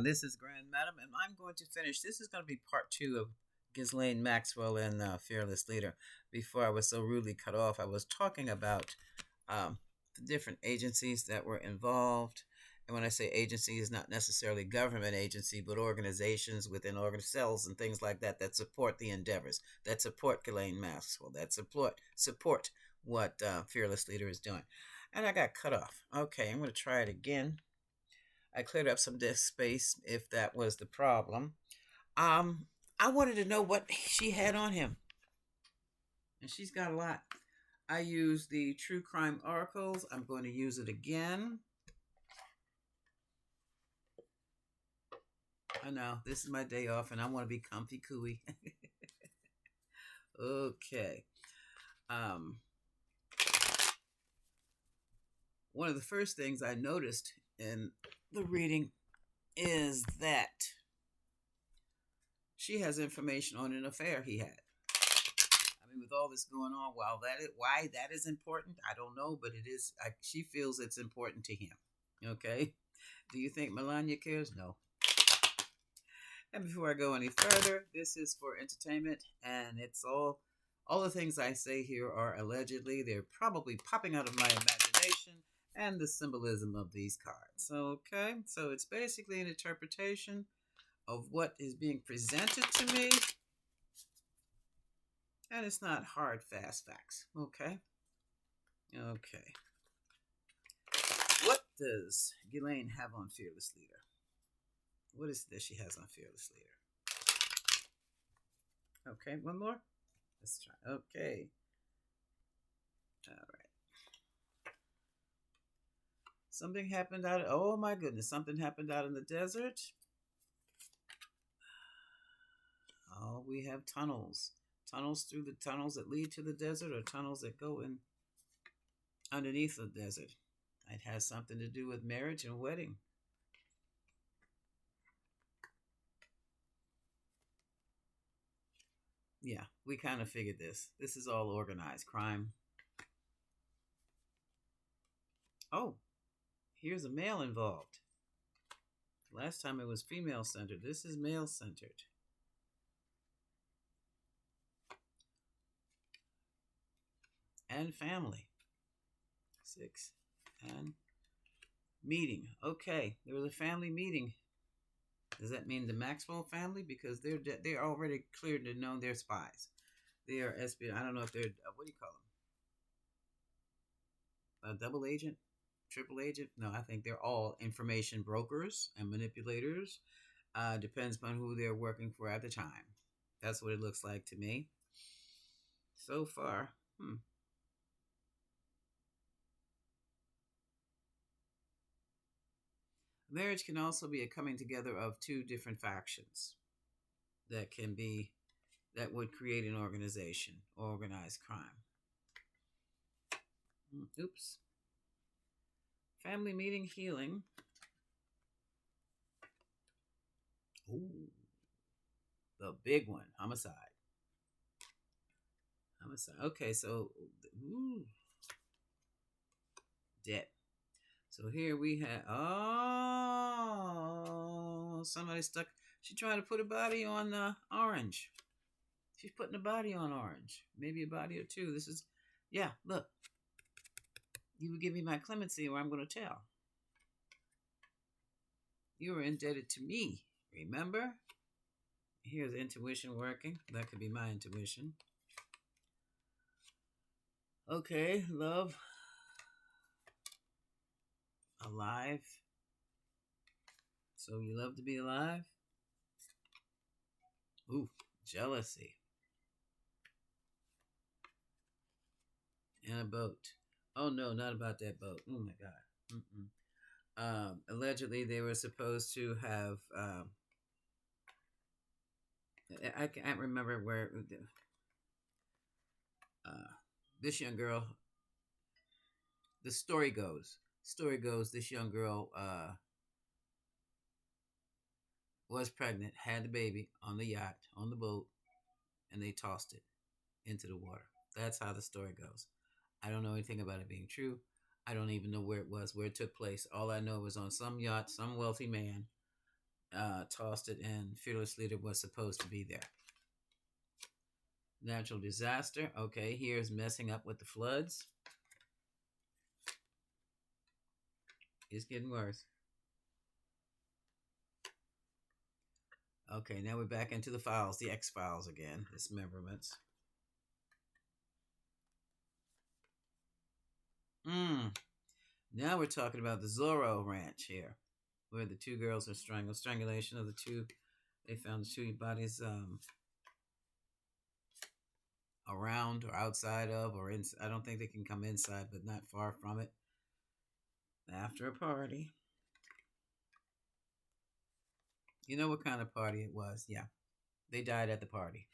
This is Grand Madam, and I'm going to finish. This is going to be part two of Ghislaine Maxwell and Fearless Leader. Before I was so rudely cut off, I was talking about um, the different agencies that were involved. And when I say agencies, not necessarily government agency, but organizations within cells and things like that that support the endeavors, that support Ghislaine Maxwell, that support what Fearless Leader is doing. And I got cut off. Okay, I'm going to try it again. I cleared up some disk space if that was the problem. Um, I wanted to know what she had on him, and she's got a lot. I used the True Crime Oracles. I'm going to use it again. I know this is my day off, and I want to be comfy cooey. Okay. Um, One of the first things I noticed in the reading is that she has information on an affair he had. I mean, with all this going on, why that is important, I don't know, but it is. She feels it's important to him. Okay. Do you think Melania cares? No. And before I go any further, this is for entertainment, and it's all the things I say here are allegedly. They're probably popping out of my imagination and the symbolism of these cards. Okay, so it's basically an interpretation of what is being presented to me, and it's not hard, fast facts. Okay. Okay. What does Ghislaine have on Fearless Leader? What is this she has on Fearless Leader? Okay, one more. Let's try. Okay. All right. Something happened out. Oh my goodness! Something happened out in the desert. Oh, we have tunnels. Tunnels through the tunnels that lead to the desert, or tunnels that go in underneath the desert. It has something to do with marriage and wedding. Yeah, we kind of figured this. This is all organized crime. Oh, here's a male involved. Last time it was female centered. This is male centered. And family. 6 and meeting. Okay, there was a family meeting. Does that mean the Maxwell family? Because they're already cleared to know they're spies. They are SB. I don't know if they're what do you call them? A double agent, triple agent? No, I think they're all information brokers and manipulators. Depends upon who they're working for at the time. That's what it looks like to me. So far, Marriage can also be a coming together of two different factions that would create an organization, organized crime. Oops. Family meeting healing. Ooh, the big one, homicide. Homicide. Okay, so ooh, debt. So here we have somebody stuck. She tried to put a body on orange. She's putting a body on orange. Maybe a body or two. This is yeah, look. You would give me my clemency or I'm gonna tell. You were indebted to me, remember? Here's intuition working. That could be my intuition. Okay, love. Alive. So you love to be alive? Ooh, jealousy. And a boat. Oh no, not about that boat. Oh my God. Allegedly, they were supposed to have. I can't remember where. This young girl. The story goes. Story goes. This young girl was pregnant, had the baby on the yacht, on the boat, and they tossed it into the water. That's how the story goes. I don't know anything about it being true. I don't even know where it was, where it took place. All I know was on some yacht, some wealthy man tossed it in. Fearless leader was supposed to be there. Natural disaster. Okay, here's messing up with the floods. It's getting worse. Okay, now we're back into the files, the X files again, dismemberments. Now we're talking about the Zorro Ranch here, where the two girls are strangled. Strangulation of the two. They found the two bodies around or outside of or in. I don't think they can come inside, but not far from it. After a party. You know what kind of party it was? Yeah. They died at the party.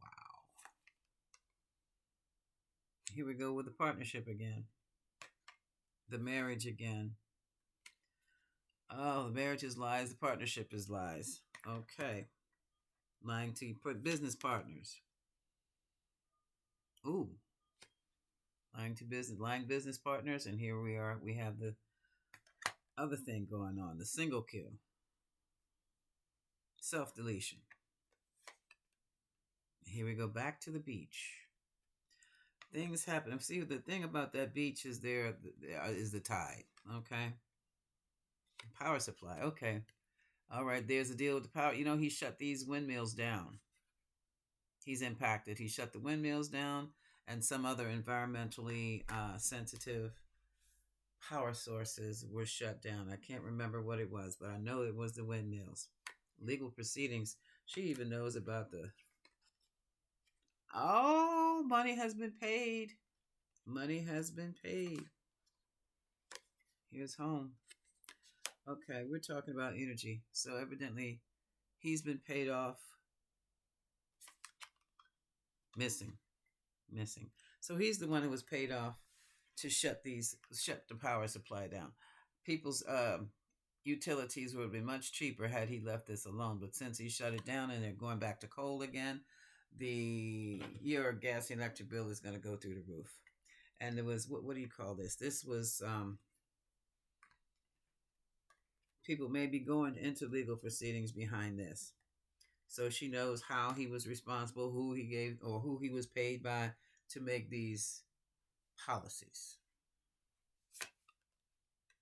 Wow. Here we go with the partnership again. The marriage again. Oh, the marriage is lies. The partnership is lies. Okay. Lying to business partners. Ooh. Lying business partners. And here we are. We have the other thing going on. The single kill. Self-deletion. Here we go back to the beach. Things happen. See, the thing about that beach is there is the tide. Okay. Power supply. Okay. All right. There's a deal with the power. You know, he shut these windmills down. He's impacted. He shut the windmills down and some other environmentally sensitive power sources were shut down. I can't remember what it was, but I know it was the windmills. Legal proceedings. She even knows about the. Oh, money has been paid. Money has been paid. Here's home. Okay, we're talking about energy. So evidently, he's been paid off. Missing. So he's the one who was paid off to shut the power supply down. People's utilities would have been much cheaper had he left this alone. But since he shut it down and they're going back to coal again, your gas and electric bill is going to go through the roof. And there was what do you call this? This was people may be going into legal proceedings behind this. So she knows how he was responsible, who he gave or who he was paid by to make these policies.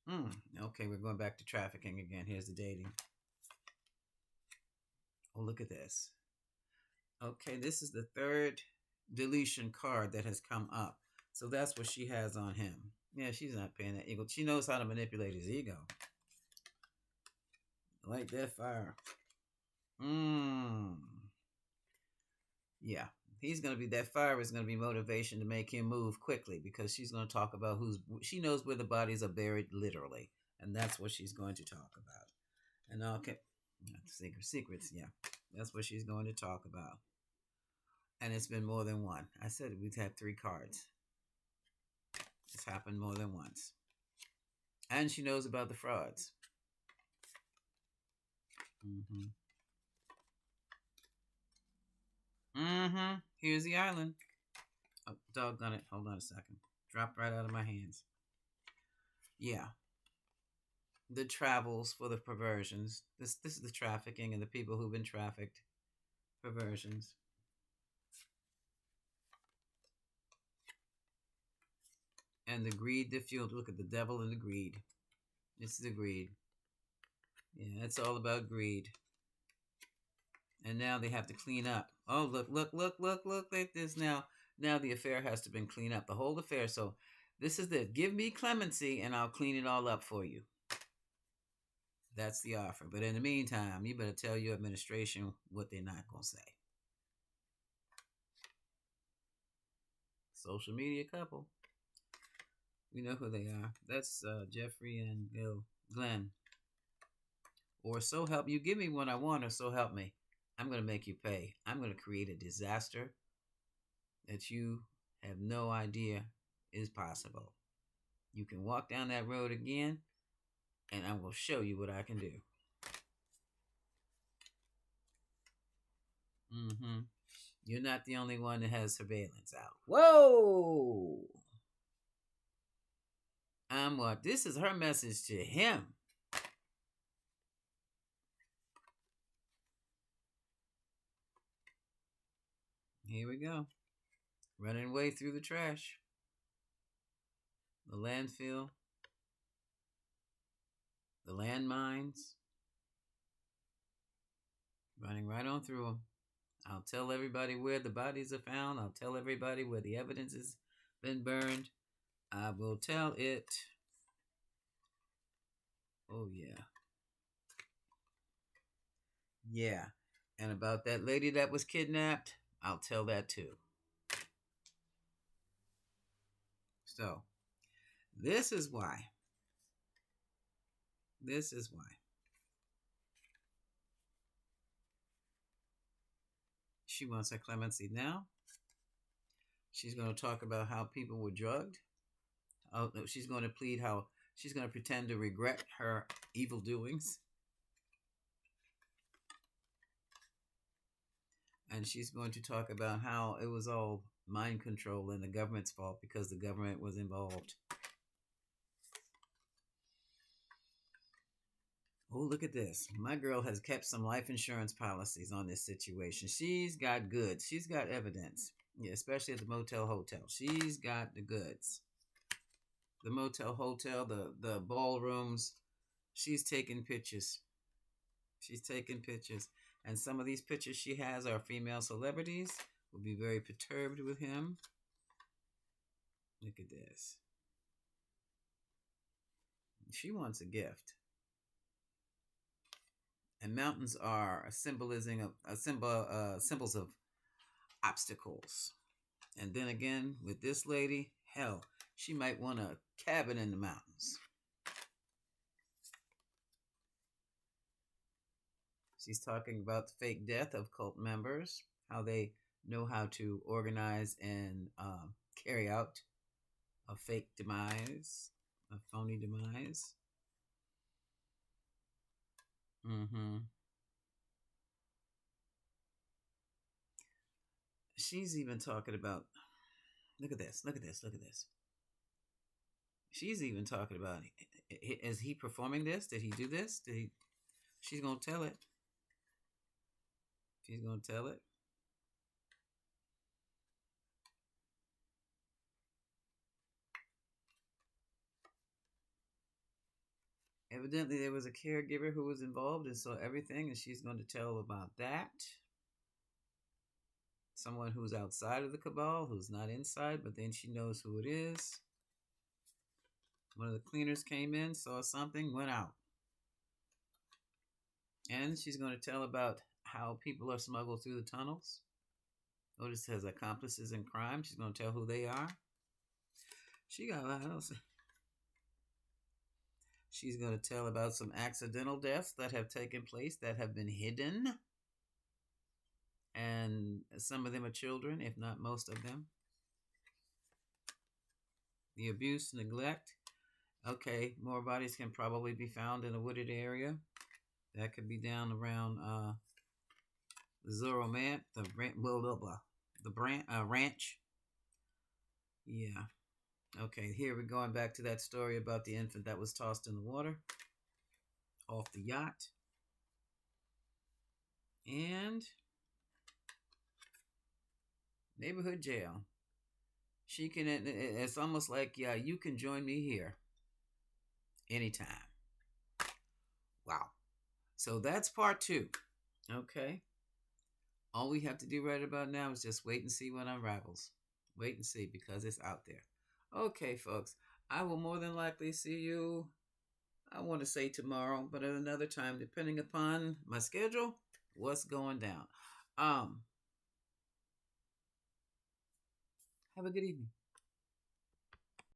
Okay, we're going back to trafficking again. Here's the dating. Oh, look at this. Okay, this is the third deletion card that has come up. So that's what she has on him. Yeah, she's not paying that ego. She knows how to manipulate his ego. Like that fire. Yeah, he's going to be, that fire is going to be motivation to make him move quickly because she's going to talk about she knows where the bodies are buried literally. And that's what she's going to talk about. And okay, secrets, yeah. That's what she's going to talk about. And it's been more than one. I said we've had 3 cards. It's happened more than once. And she knows about the frauds. Here's the island. Oh, doggone it. Hold on a second. Dropped right out of my hands. Yeah. The travels for the perversions. This is the trafficking and the people who've been trafficked. Perversions. And the greed, the fuel. Look at the devil and the greed. This is the greed. Yeah, it's all about greed. And now they have to clean up. Oh, look at this now. Now the affair has to be cleaned up. The whole affair. So this is the give me clemency and I'll clean it all up for you. That's the offer. But in the meantime, you better tell your administration what they're not going to say. Social media couple. We know who they are. That's Jeffrey and Glenn. Or so help you. Give me what I want or so help me. I'm going to make you pay. I'm going to create a disaster that you have no idea is possible. You can walk down that road again, and I will show you what I can do. You're not the only one that has surveillance out. Whoa! This is her message to him. Here we go. Running away through the trash, the landfill, the landmines, running right on through them. I'll tell everybody where the bodies are found. I'll tell everybody where the evidence has been burned. I will tell it. Oh, yeah. Yeah. And about that lady that was kidnapped, I'll tell that too. So, this is why. This is why. She wants her clemency now. She's going to talk about how people were drugged. Oh, no, she's going to plead how she's going to pretend to regret her evil doings. And she's going to talk about how it was all mind control and the government's fault because the government was involved. Oh, look at this. My girl has kept some life insurance policies on this situation. She's got goods. She's got evidence. Yeah, especially at the motel hotel. She's got the goods. The motel hotel, the ballrooms. She's taking pictures. She's taking pictures. And some of these pictures she has are female celebrities. Will be very perturbed with him. Look at this. She wants a gift. And mountains are symbols of obstacles. And then again, with this lady, hell, she might want a cabin in the mountains. She's talking about the fake death of cult members, how they know how to organize and carry out a fake demise, a phony demise. She's even talking about, look at this, look at this, look at this. She's even talking about, is he performing this? Did he do this? She's going to tell it. She's going to tell it. Evidently, there was a caregiver who was involved and saw everything, and she's going to tell about that. Someone who's outside of the cabal, who's not inside, but then she knows who it is. One of the cleaners came in, saw something, went out. And she's going to tell about how people are smuggled through the tunnels. Notice it has accomplices in crime. She's going to tell who they are. She got a lot else. She's going to tell about some accidental deaths that have taken place that have been hidden. And some of them are children, if not most of them. The abuse, neglect. Okay, more bodies can probably be found in a wooded area. That could be down around the Zoromant, the ranch. Yeah. Okay, here we're going back to that story about the infant that was tossed in the water off the yacht. And neighborhood jail. She can, it's almost like, yeah, you can join me here anytime. Wow. So that's part 2. Okay. All we have to do right about now is just wait and see what unravels. Wait and see, because it's out there. Okay, folks. I will more than likely see you, I want to say tomorrow, but at another time, depending upon my schedule, what's going down. Have a good evening.